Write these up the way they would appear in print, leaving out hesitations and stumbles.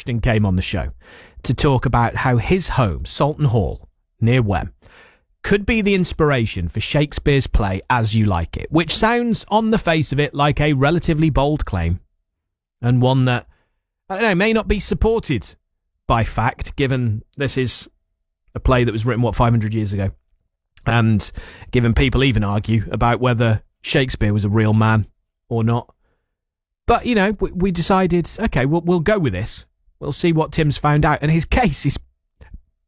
Ashton came on the show to talk about how his home, Soulton Hall, near Wem, could be the inspiration for Shakespeare's play As You Like It, which sounds, on the face of it, like a relatively bold claim, and one that, I don't know, may not be supported by fact, given this is a play that was written, 500 years ago, and given people even argue about whether Shakespeare was a real man or not. But, you know, we decided, okay, we'll go with this. We'll see what Tim's found out, and his case is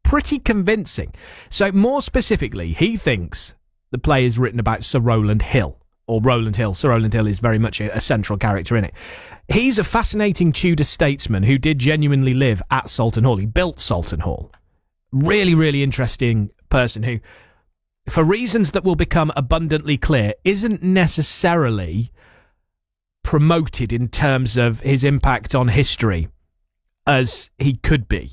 pretty convincing. So more specifically, he thinks the play is written about Sir Rowland Hill, or Rowland Hill. Sir Rowland Hill is very much a central character in it. He's a fascinating Tudor statesman who did genuinely live at Soulton Hall. He built Soulton Hall. Really, really interesting person who, for reasons that will become abundantly clear, isn't necessarily promoted in terms of his impact on history as he could be.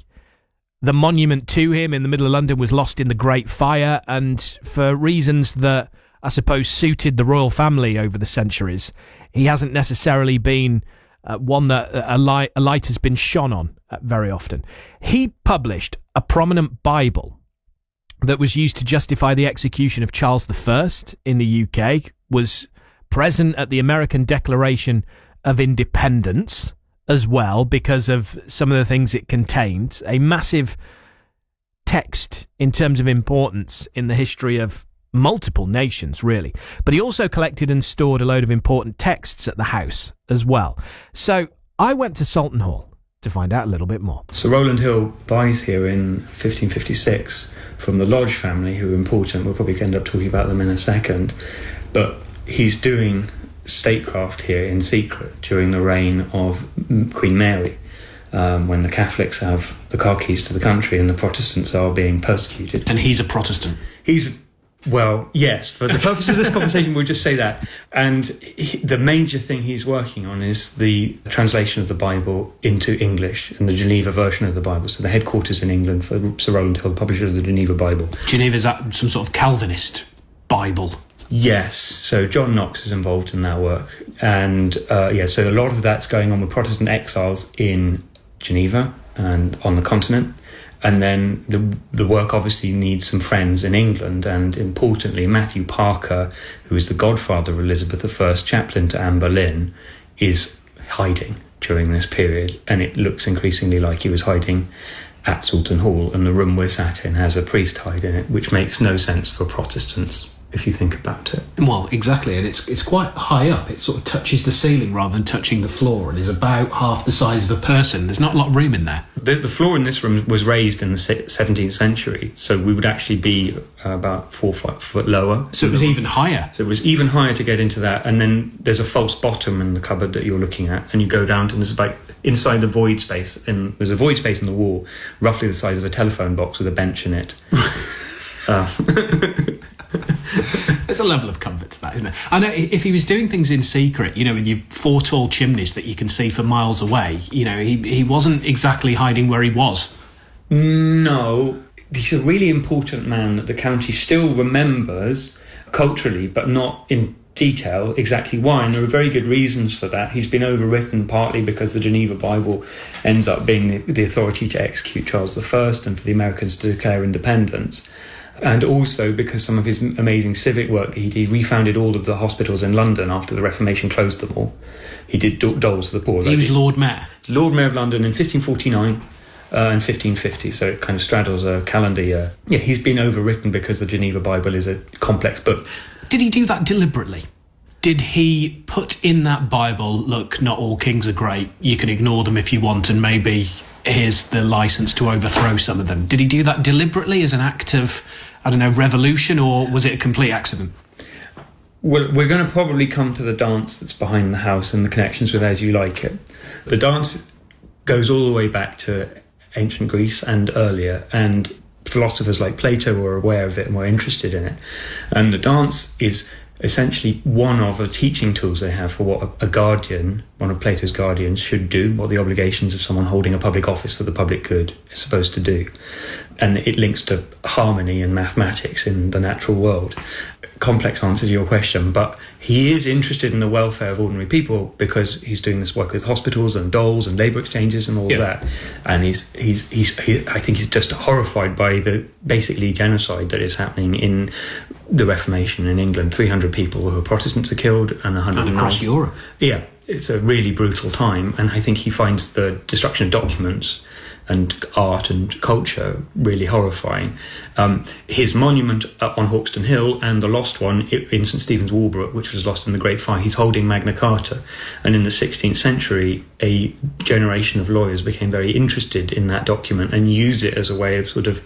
The monument to him in the middle of London was lost in the Great Fire, and for reasons that I suppose suited the royal family over the centuries, he hasn't necessarily been one that a light has been shone on very often. He published a prominent Bible that was used to justify the execution of Charles I in the UK, was present at the American Declaration of Independence as well, because of some of the things it contained. A massive text in terms of importance in the history of multiple nations, really. But he also collected and stored a load of important texts at the house as well. So I went to Soulton Hall to find out a little bit more. Sir Rowland Hill buys here in 1556 from the Lodge family, who are important. We'll probably end up talking about them in a second. But he's doing statecraft here in secret during the reign of Queen Mary, when the Catholics have the car keys to the country and the Protestants are being persecuted. And he's a Protestant. Well, yes, for the purpose of this conversation, we'll just say that. And the major thing he's working on is the translation of the Bible into English and the Geneva version of the Bible. So the headquarters in England for Sir Rowland Hill, publisher of the Geneva Bible. Geneva, is that some sort of Calvinist Bible? Yes, so John Knox is involved in that work. And so a lot of that's going on with Protestant exiles in Geneva and on the continent. And then the work obviously needs some friends in England, and importantly, Matthew Parker, who is the godfather of Elizabeth I, chaplain to Anne Boleyn, is hiding during this period, and it looks increasingly like he was hiding at Soulton Hall, and the room we're sat in has a priest hide in it, which makes no sense for Protestants, if you think about it. Well, exactly, and it's quite high up. It sort of touches the ceiling rather than touching the floor, and is about half the size of a person. There's not a lot of room in there. The floor in this room was raised in the 17th century, so we would actually be about 4 foot lower. So it was even higher. So it was even higher to get into that, and then there's a false bottom in the cupboard that you're looking at, and you go down, and there's about inside the void space, and there's a void space in the wall, roughly the size of a telephone box with a bench in it. There's a level of comfort to that, isn't there? I know if he was doing things in secret, you know, with your 4 tall chimneys that you can see for miles away, you know, he wasn't exactly hiding where he was. No, he's a really important man that the county still remembers culturally, but not in detail exactly why, and there are very good reasons for that. He's been overwritten partly because the Geneva Bible ends up being the authority to execute Charles I and for the Americans to declare independence. And also because some of his amazing civic work, he refounded all of the hospitals in London after the Reformation closed them all. He did doles to the poor. He was Lord Mayor. Lord Mayor of London in 1549 and 1550, so it kind of straddles a calendar year. Yeah, he's been overwritten because the Geneva Bible is a complex book. Did he do that deliberately? Did he put in that Bible, look, not all kings are great, you can ignore them if you want, and maybe here's the licence to overthrow some of them? Did he do that deliberately as an act of, I don't know, revolution, or was it a complete accident? Well, we're going to probably come to the dance that's behind the house and the connections with As You Like It. The dance goes all the way back to ancient Greece and earlier, and philosophers like Plato were aware of it and were interested in it. And the dance is essentially one of the teaching tools they have for what a guardian, one of Plato's guardians, should do, what the obligations of someone holding a public office for the public good is supposed to do. And it links to harmony and mathematics in the natural world. complex answer to your question, but he is interested in the welfare of ordinary people because he's doing this work with hospitals and doles and labour exchanges and all that. And I think he's just horrified by the basically genocide that is happening in the Reformation in England. 300 people who are Protestants are killed and 100 across Europe. Yeah, it's a really brutal time, and I think he finds the destruction of documents and art and culture really horrifying. His monument up on Hawkston Hill and the lost one in St Stephen's Walbrook, which was lost in the Great Fire, he's holding Magna Carta. And in the 16th century, a generation of lawyers became very interested in that document and use it as a way of sort of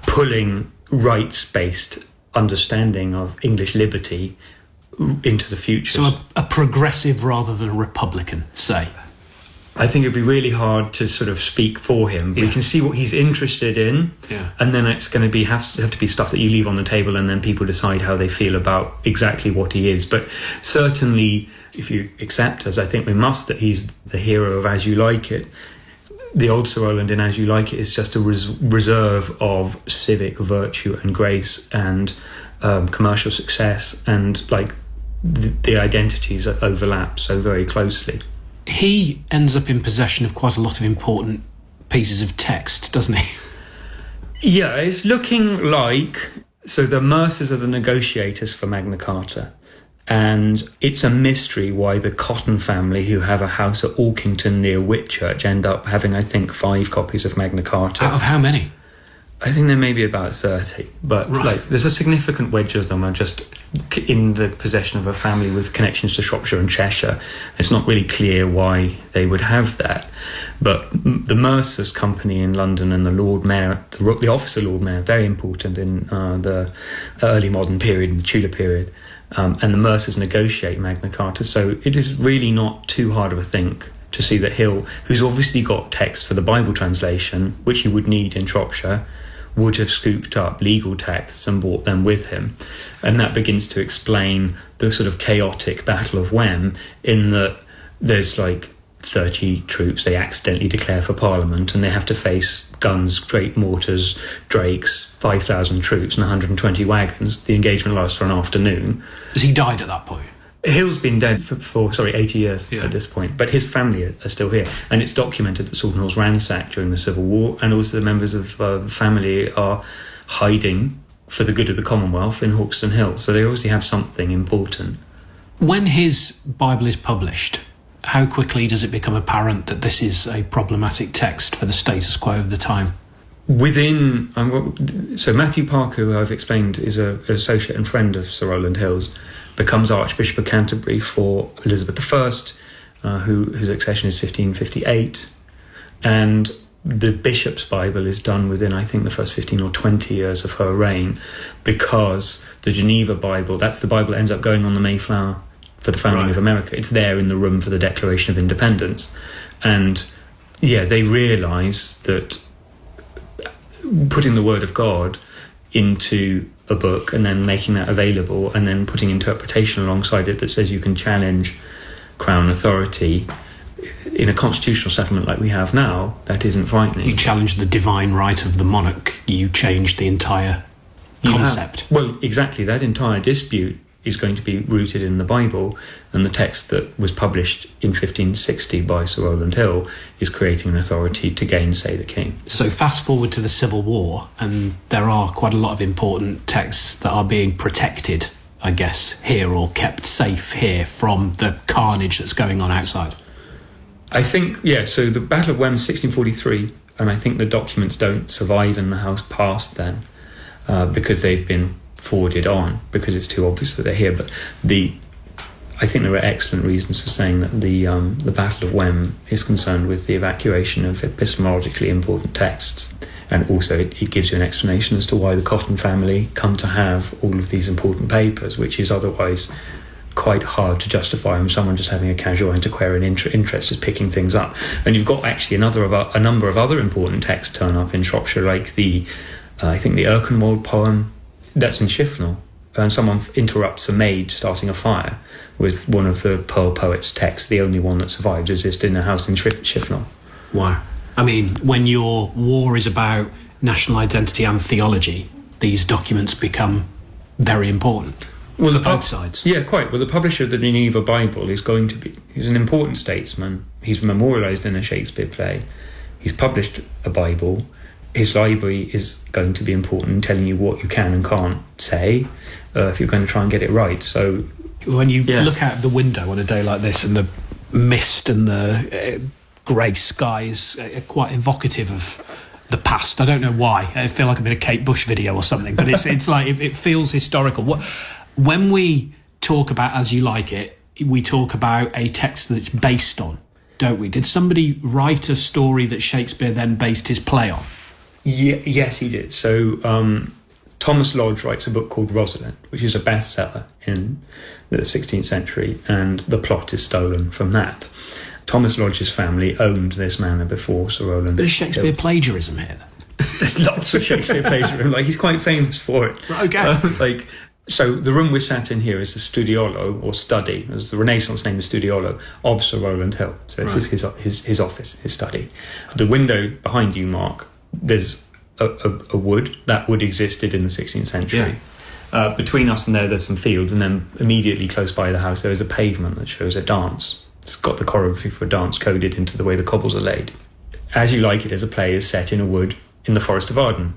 pulling rights-based understanding of English liberty into the future. So a progressive rather than a Republican, say? I think it'd be really hard to sort of speak for him. We can see what he's interested in, and then it's going to have to be stuff that you leave on the table, and then people decide how they feel about exactly what he is. But certainly, if you accept, as I think we must, that he's the hero of As You Like It, the old Sir Rowland in As You Like It is just a reserve of civic virtue and grace and commercial success, and like the identities overlap so very closely. He ends up in possession of quite a lot of important pieces of text, doesn't he? Yeah, it's looking like... So the Mercers are the negotiators for Magna Carta, and it's a mystery why the Cotton family, who have a house at Orkington near Whitchurch, end up having, I think, 5 copies of Magna Carta. Out of how many? I think there may be about 30, but there's a significant wedge of them are just in the possession of a family with connections to Shropshire and Cheshire. It's not really clear why they would have that, but the Mercers Company in London and the Lord Mayor, the officer Lord Mayor, very important in the early modern period, in the Tudor period, and the Mercers negotiate Magna Carta, so it is really not too hard of a think to see that Hill, who's obviously got text for the Bible translation, which he would need in Shropshire, would have scooped up legal texts and brought them with him. And that begins to explain the sort of chaotic Battle of Wem, in that there's like 30 troops they accidentally declare for Parliament, and they have to face guns, great mortars, drakes, 5,000 troops and 120 wagons. The engagement lasts for an afternoon. Has he died at that point? Hill's been dead for 80 years at this point, but his family are still here, and it's documented that Soulton Hall's ransacked during the Civil War, and also the members of the family are hiding for the good of the Commonwealth in Hawkston Hill, so they obviously have something important. When his Bible is published, how quickly does it become apparent that this is a problematic text for the status quo of the time? Within... so Matthew Parker, who I've explained, is an associate and friend of Sir Rowland Hill's, becomes Archbishop of Canterbury for Elizabeth I, whose accession is 1558. And the bishop's Bible is done within, I think, the first 15 or 20 years of her reign, because the Geneva Bible, that's the Bible that ends up going on the Mayflower for the founding of America. It's there in the room for the Declaration of Independence. And, they realise that putting the Word of God into a book and then making that available and then putting interpretation alongside it that says you can challenge Crown authority in a constitutional settlement like we have now, that isn't frightening. You challenge the divine right of the monarch, you change the entire concept. Well, exactly. That entire dispute is going to be rooted in the Bible, and the text that was published in 1560 by Sir Rowland Hill is creating an authority to gainsay the king. So fast forward to the Civil War, and there are quite a lot of important texts that are being protected, I guess, here, or kept safe here from the carnage that's going on outside. I think, so the Battle of Wem is 1643, and I think the documents don't survive in the House past then, because they've been forwarded on, because it's too obvious that they're here. But I think there are excellent reasons for saying that the Battle of Wem is concerned with the evacuation of epistemologically important texts, and also it gives you an explanation as to why the Cotton family come to have all of these important papers, which is otherwise quite hard to justify from someone just having a casual antiquarian interest, just picking things up. And you've got actually a number of other important texts turn up in Shropshire, like I think the Erkenwald poem that's in Shifnal, and someone interrupts a maid starting a fire with one of the Pearl Poet's texts, the only one that survives, exists in a house in Shifnal. Wow. I mean, when your war is about national identity and theology, these documents become very important. Well, for both sides. Yeah, quite. Well, the publisher of the Geneva Bible he's an important statesman. He's memorialised in a Shakespeare play. He's published a Bible. His library is going to be important in telling you what you can and can't say if you're going to try and get it right. So when you look out the window on a day like this and the mist and the grey skies are quite evocative of the past. I don't know why. I feel like I'm in a Kate Bush video or something, but it's like it feels historical. When we talk about As You Like It, we talk about a text that it's based on, don't we? Did somebody write a story that Shakespeare then based his play on? Yes, he did. So Thomas Lodge writes a book called Rosalind, which is a bestseller in the 16th century, and the plot is stolen from that. Thomas Lodge's family owned this manor before Sir Rowland. There's Shakespeare plagiarism here. There's lots of Shakespeare plagiarism. Like, he's quite famous for it. Okay. So the room we're sat in here is the studiolo, or study, as the Renaissance name is studiolo, of Sir Rowland Hill. So this is his office, his study. The window behind you, Mark, there's a wood. That wood existed in the 16th century. Yeah. Between us and there's some fields, and then immediately close by the house there is a pavement that shows a dance. It's got the choreography for a dance coded into the way the cobbles are laid. As You Like It as a play is set in a wood in the Forest of Arden.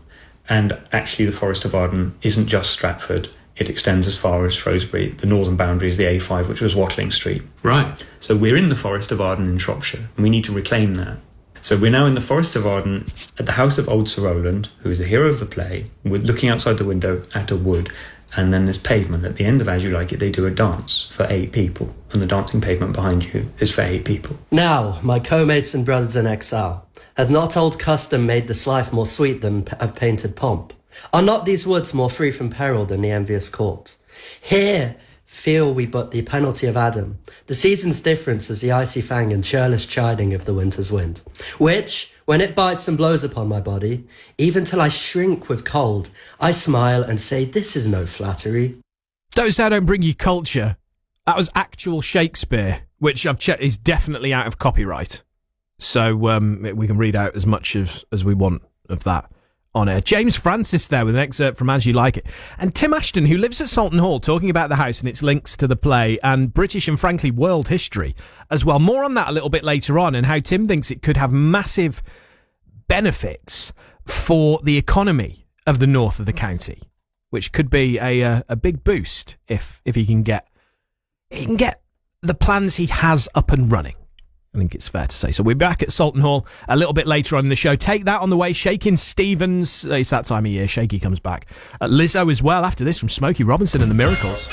And actually the Forest of Arden isn't just Stratford. It extends as far as Shrewsbury. The northern boundary is the A5, which was Watling Street. Right. So we're in the Forest of Arden in Shropshire, and we need to reclaim that. So we're now in the Forest of Arden at the house of old Sir Rowland, who is the hero of the play. We're looking outside the window at a wood, and then this pavement. At the end of As You Like It, they do a dance for 8 people, and the dancing pavement behind you is for 8 people. Now, my co-mates and brothers in exile, hath not old custom made this life more sweet than of painted pomp? Are not these woods more free from peril than the envious court? Here feel we but the penalty of Adam. The season's difference is the icy fang and churlish chiding of the winter's wind, which, when it bites and blows upon my body, even till I shrink with cold, I smile and say, this is no flattery. Don't say I don't bring you culture. That was actual Shakespeare, which I've checked is definitely out of copyright. So we can read out as much as we want of that on air. James Francis there with an excerpt from As You Like It. And Tim Ashton, who lives at Soulton Hall, talking about the house and its links to the play and British and frankly world history as well. More on that a little bit later on, and how Tim thinks it could have massive benefits for the economy of the north of the county, which could be a big boost if he can get the plans he has up and running. I think it's fair to say. So we're back at Soulton Hall a little bit later on in the show. Take that on the way. Shakin' Stevens. It's that time of year. Shaky comes back. Lizzo as well after this from Smokey Robinson and the Miracles.